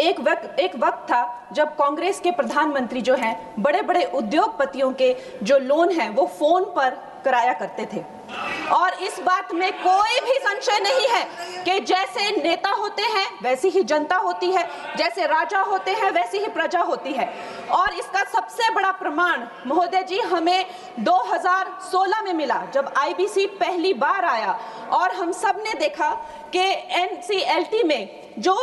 एक वक्त था जब कांग्रेस के प्रधानमंत्री जो हैं बड़े बड़े उद्योगपतियों के जो लोन हैं वो फोन पर कराया करते थे, और इस बात में कोई भी संशय नहीं है कि जैसे नेता होते हैं वैसी ही जनता होती है, जैसे राजा होते हैं वैसी ही प्रजा होती है। और इसका सबसे बड़ा प्रमाण महोदय जी हमें 2016 में मिला, जब आईबीसी पहली बार आया और हम सब ने देखा कि एनसीएलटी में जो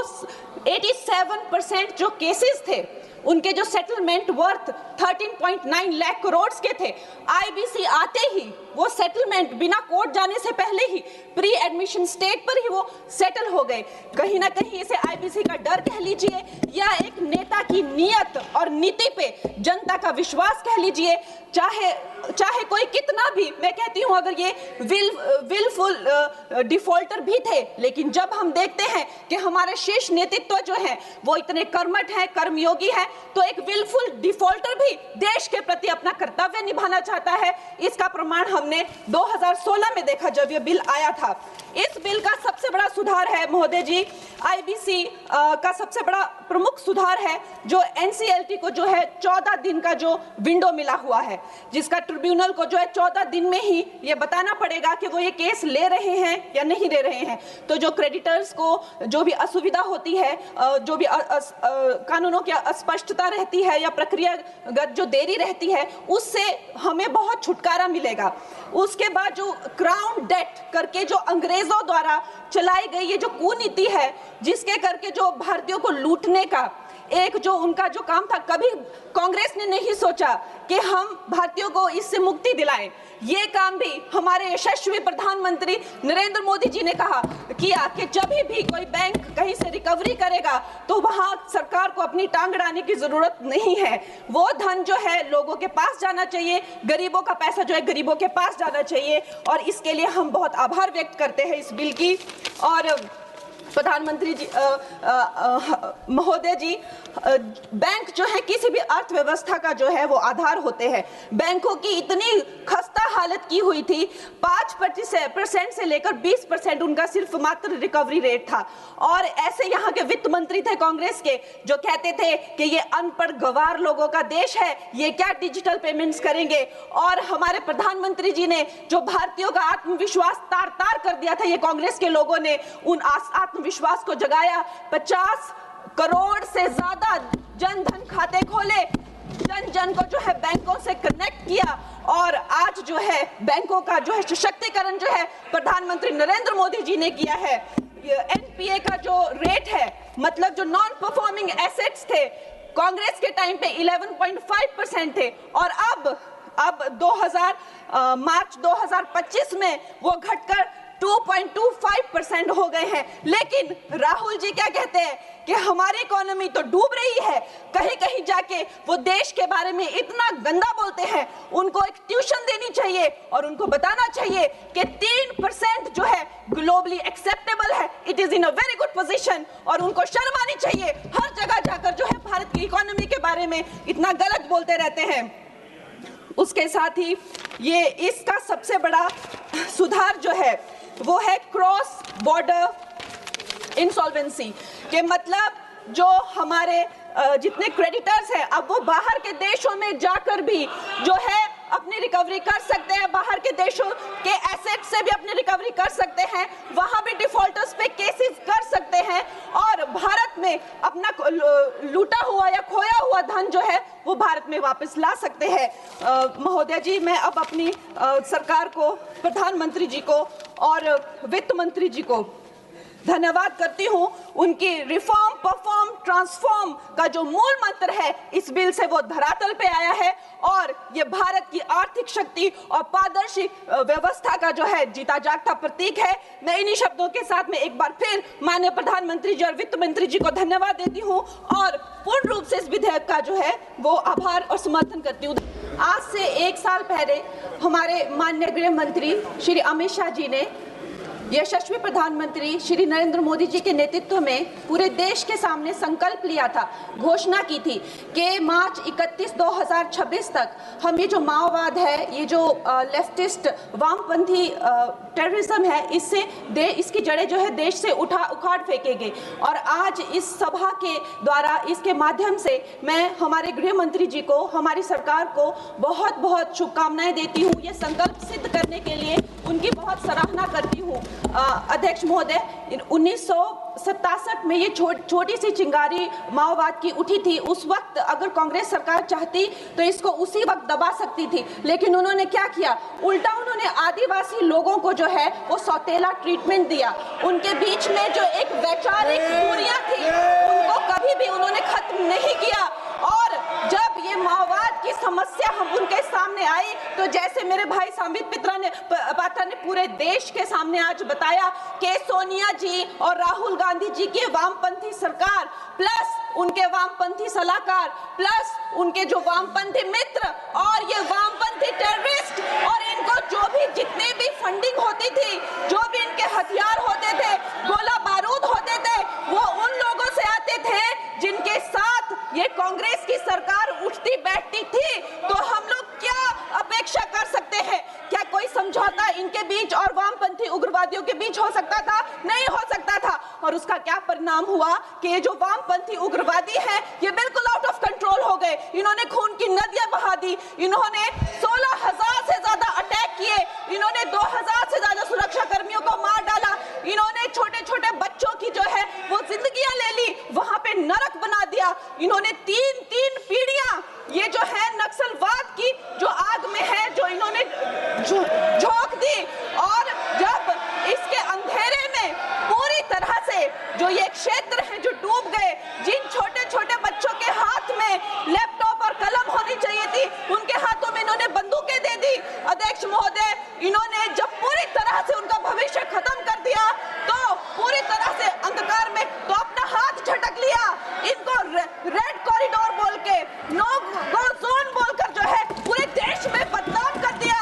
87% जो केसेस थे उनके जो सेटलमेंट वर्थ 13.9 लाख करोड़ के थे, आईबीसी आते ही वो सेटलमेंट बिना कोर्ट जाने से पहले ही प्री एडमिशन स्टेज पर ही वो सेटल हो गए। कहीं ना कहीं इसे आईबीसी का डर कह लीजिए या एक नेता की नीयत और नीति पे जनता का विश्वास कह लीजिए, चाहे कोई कितना भी, मैं कहती हूं अगर ये विलफुल डिफॉल्टर भी थे, लेकिन जब हम देखते हैं कि हमारे शीर्ष नेतृत्व जो है वो इतने कर्मठ हैं, कर्मयोगी हैं, तो एक विलफुल डिफॉल्टर भी देश के प्रति अपना कर्तव्य निभाना चाहता है। इसका प्रमाण हमने 2016 में देखा जब ये बिल आया था। इस बिल का सबसे बड़ा सुधार है महोदय जी, आईबीसी का सबसे बड़ा प्रमुख सुधार है जो एनसीएलटी को जो है 14 दिन का जो विंडो मिला हुआ है, जिसका ट्रिब्यूनल को जो है 14 दिन में ही ये बताना पड़ेगा कि वो ये केस ले रहे हैं या नहीं ले रहे हैं। तो जो क्रेडिटर्स को जो भी असुविधा होती है, जो भी कानूनों की अस्पष्टता रहती है या प्रक्रियागत जो देरी रहती है, उससे हमें बहुत छुटकारा मिलेगा। उसके बाद जो क्राउन डेट करके जो अंग्रेजों द्वारा चलाई गई ये जो कुनीति है, जिसके करके जो भारतीयों को लूटने का एक जो उनका जो काम था, कभी कांग्रेस ने नहीं सोचा कि हम भारतीयों को इससे मुक्ति दिलाएं। ये काम भी हमारे यशस्वी प्रधानमंत्री नरेंद्र मोदी जी ने किया कि जब भी कोई बैंक कहीं से रिकवरी करेगा तो वहां सरकार को अपनी टांग अड़ाने की जरूरत नहीं है। वो धन जो है लोगों के पास जाना चाहिए, गरीबों का पैसा जो है गरीबों के पास जाना चाहिए, और इसके लिए हम बहुत आभार व्यक्त करते हैं इस बिल की। और प्रधानमंत्री जी महोदय जी, बैंक जो है किसी भी अर्थव्यवस्था का जो है वो आधार होते हैं। बैंकों की इतनी खस्ता हालत की हुई थी, 5% से लेकर 20% उनका सिर्फ मात्र रिकवरी रेट था। और ऐसे यहाँ के वित्त मंत्री थे कांग्रेस के जो कहते थे कि ये अनपढ़ गवार लोगों का देश है, ये क्या डिजिटल पेमेंट्स करेंगे। और हमारे प्रधानमंत्री जी ने जो भारतीयों का आत्मविश्वास तार तार कर दिया था, ये कांग्रेस के लोगों ने उन आत्मविश्वास को जगाया। 50 करोड़ से ज्यादा जन धन खाते खोले, जन जन को जो है बैंकों से कनेक्ट किया, और आज जो है बैंकों का जो है सशक्तिकरण जो है प्रधानमंत्री नरेंद्र मोदी जी ने किया है। एनपीए का जो रेट है, मतलब जो नॉन परफॉर्मिंग एसेट्स थे, कांग्रेस के टाइम पे 11.5% थे, और अब मार्च 2025 में वो घटकर 2.25% हो गए हैं। लेकिन राहुल जी क्या कहते हैं कि हमारी इकोनॉमी तो डूब रही है, कहीं कहीं जाके वो देश के बारे में इतना गंदा बोलते हैं। उनको एक ट्यूशन देनी चाहिए और उनको बताना चाहिए कि 3% जो है ग्लोबली एक्सेप्टेबल है, it is in a very good position, और उनको शर्म आनी चाहिए। हर जगह जाकर जो है भारत की इकोनॉमी के बारे में इतना गलत बोलते रहते हैं। उसके साथ ही ये इसका सबसे बड़ा सुधार जो है वो है क्रॉस बॉर्डर इंसॉल्वेंसी के, मतलब जो हमारे जितने क्रेडिटर्स हैं अब वो बाहर के देशों में जाकर भी जो है अपनी रिकवरी कर सकते हैं, बाहर के देशों के एसेट से भी अपनी रिकवरी कर सकते हैं, वहां भी डिफॉल्टर्स पे केसेस कर सकते हैं, और भारत में अपना लूटा हुआ या खोया हुआ धन जो है वो भारत में वापस ला सकते हैं। महोदय जी, मैं अब अपनी सरकार को, प्रधानमंत्री जी को और वित्त मंत्री जी को धन्यवाद करती हूं। उनकी रिफॉर्म परफॉर्म ट्रांसफॉर्म का जो मूल मंत्र है इस बिल से वो धरातल पे आया है, और ये भारत की आर्थिक शक्ति और पारदर्शी व्यवस्था का जो है जीता जागता प्रतीक है। मैं इन्हीं शब्दों के साथ में एक बार फिर माननीय प्रधानमंत्री जी और वित्त मंत्री जी को धन्यवाद देती हूं, और पूर्ण रूप से इस विधेयक का जो है वो आभार और समर्थन करती हूँ। आज से 1 साल पहले हमारे माननीय गृह मंत्री श्री अमित शाह जी ने यशस्वी प्रधानमंत्री श्री नरेंद्र मोदी जी के नेतृत्व में पूरे देश के सामने संकल्प लिया था, घोषणा की थी कि मार्च 31 2026 तक हम ये जो माओवाद है, ये जो लेफ्टिस्ट वामपंथी टेररिज्म है, इसकी जड़ें जो है देश से उखाड़ फेंकेंगे। और आज इस सभा के द्वारा, इसके माध्यम से मैं हमारे गृह मंत्री जी को, हमारी सरकार को बहुत बहुत शुभकामनाएं देती हूँ। ये संकल्प सिद्ध करने के लिए उनकी बहुत सराहना करती हूँ। अध्यक्ष महोदय, 1967 में ये छोटी सी चिंगारी माओवाद की उठी थी। उस वक्त अगर कांग्रेस सरकार चाहती तो इसको उसी वक्त दबा सकती थी, लेकिन उन्होंने क्या किया, उल्टा उन्होंने आदिवासी लोगों को जो है वो सौतेला ट्रीटमेंट दिया। उनके बीच में जो एक वैचारिक दूरियां थी उनको कभी भी उन्होंने खत्म नहीं किया। और जब ये माओवाद की समस्या हम उनके सामने आई तो जैसे मेरे भाई संबित पात्रा ने पूरे देश के सामने आज बताया कि सोनिया जी और राहुल गांधी जी की वामपंथी सरकार प्लस उनके वामपंथी सलाहकार प्लस उनके जो वामपंथी मित्र और ये वामपंथी टेररिस्ट और इनको जो भी जितने भी फंडिंग होती थी, जो भी इनके हथियार होते थे, गोला बारूद होते थे, वो उन लोगों से आते थे जिनके साथ ये कांग्रेस की सरकार उठती बैठती थी। तो हम लोग क्या अपेक्षा कर सकते हैं? क्या कोई समझौता इनके बीच और वामपंथी उग्रवादियों के बीच हो सकता था? नहीं हो सकता था। और उसका क्या परिणाम हुआ कि ये जो वामपंथी उग्रवादी हैं ये बिल्कुल आउट ऑफ कंट्रोल हो गए। इन्होंने खून की नदियां बहा दी, इन्होंने 16,000 से ज्यादा अटैक किए, इन्होंने 2,000 से ज्यादा सुरक्षा कर्मियों को मार डाला, इन्होंने छोटे छोटे बच्चों की जो है वो जिंदगियां ले ली, वहां पे नरक बना दिया। इन्होंने तीन पीढ़ियां ये जो है नक्सलवाद की जो आग में है जो इन्होंने झोंक दी। और जब इसके अंधेरे में पूरी तरह से जो ये क्षेत्र है जो डूब गए, जिन छोटे छोटे बच्चों के हाथ में लैपटॉप और कलम होनी चाहिए थी उनके हाथों में इन्होंने बंदूकें दे दी। अध्यक्ष महोदय, इन्होंने जब पूरी तरह से उनका भविष्य खत्म कर दिया तो पूरी तरह से अंधकार में तो अपना हाथ झटक लिया। इनको रेड कॉरिडोर बोल के, नो गो जोन बोलकर जो है पूरे देश में बदनाम कर दिया।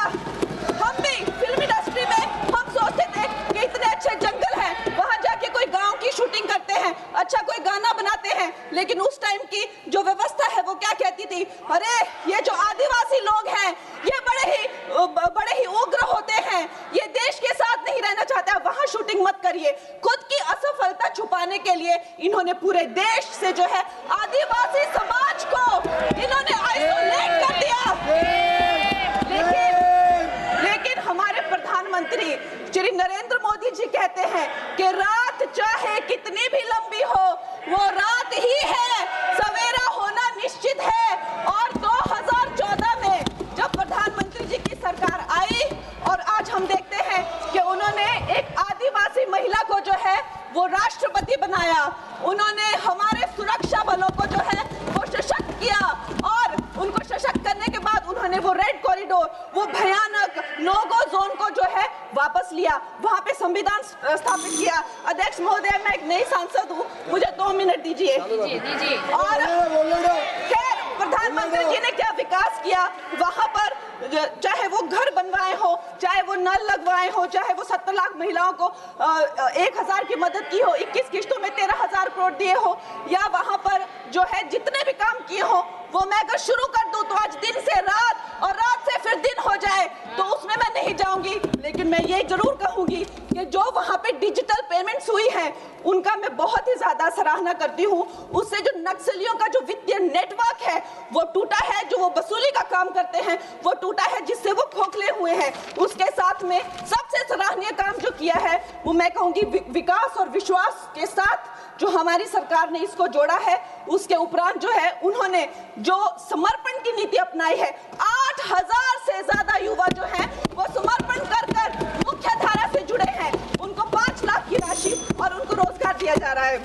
हम भी फिल्म इंडस्ट्री में हम सोचते थे कि इतने अच्छे जंगल हैं, वहां जाके कोई गांव की शूटिंग करते हैं, अच्छा कोई गाना बनाते हैं, लेकिन उस टाइम की जो व्यवस्था है वो क्या कहती थी, अरे ये जो आदिवासी लोग हैं ये बड़े ही उग्र होते हैं, ये देश के साथ नहीं रहना चाहते, वहां शूटिंग मत करिए। खुद की असफलता छुपाने के लिए इन्होंने पूरे देश से जो है आदिवासी समाज को इन्होंने आइसोलेट कर दिया। लेकिन हमारे प्रधानमंत्री श्री नरेंद्र मोदी जी कहते हैं कि रात चाहे कितनी भी लंबी हो वो रात ही है, सवेरा होना निश्चित है। और 2014 में जब प्रधानमंत्री जी की सरकार आई और आज हम देखते हैं कि उन्होंने एक आदिवासी महिला को जो है वो राष्ट्रपति बनाया, उन्होंने हमारे सुरक्षा बलों को जो है वो सशक्त किया और उनको सशक्त करने के बाद उन्होंने वो रेड कॉरिडोर, वो भयानक नो गो जोन को जो है वापस लिया, वहां पे संविधान स्थापित किया। अध्यक्ष महोदय, मैं एक नई सांसद हूँ, मुझे 2 मिनट दीजिए। और खैर प्रधानमंत्री जी ने क्या विकास किया वहां पर, चाहे वो घर बनवाए हो, चाहे वो नल लगवाए हो, चाहे वो 70 लाख महिलाओं को 1,000 की मदद की हो, 21 किस्तों में 13,000 करोड़ दिए हो, या वहां पर जो है जितने भी काम किए हो वो मैं अगर शुरू कर दूं तो आज दिन से रात और रात से फिर दिन हो जाए, तो उसमें मैं नहीं जाऊंगी। लेकिन मैं ये जरूर कहूंगी कि जो वहां पे डिजिटल पेमेंट्स हुई हैं उनका मैं बहुत ही ज्यादा सराहना करती हूँ। उससे जो नक्सलियों का जो वित्तीय नेटवर्क है वो टूटा है, जो वो वसूली का काम करते हैं वो टूटा है, जिससे वो खोखले हुए हैं। उसके साथ में सबसे सराहनीय काम जो किया है वो मैं कहूंगी विकास और विश्वास के साथ जो हमारी सरकार ने इसको जोड़ा है। उसके उपरांत जो है उन्होंने जो समर्पण की नीति अपनाई है, 8,000 से ज्यादा युवा जो हैं वो समर्पण कर मुख्य धारा से जुड़े हैं, उनको 5 लाख की राशि और उनको रोजगार दिया जा रहा है।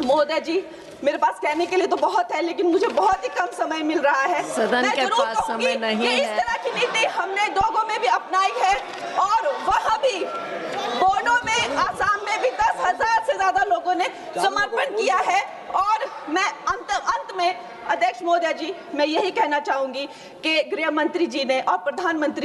महोदय जी, मेरे पास कहने के लिए तो बहुत है लेकिन मुझे बहुत ही कम समय मिल रहा है। सदन के पास समय नहीं है। इस तरह की नीति हमने दोगो में भी अपनाई है और वहाँ भी बोडो में, आसाम में भी 10,000 से ज्यादा लोगों ने समर्पण किया है। और मैं अंत में अध्यक्ष महोदय जी, मैं यही कहना चाहूंगी कि गृह मंत्री जी ने और प्रधानमंत्री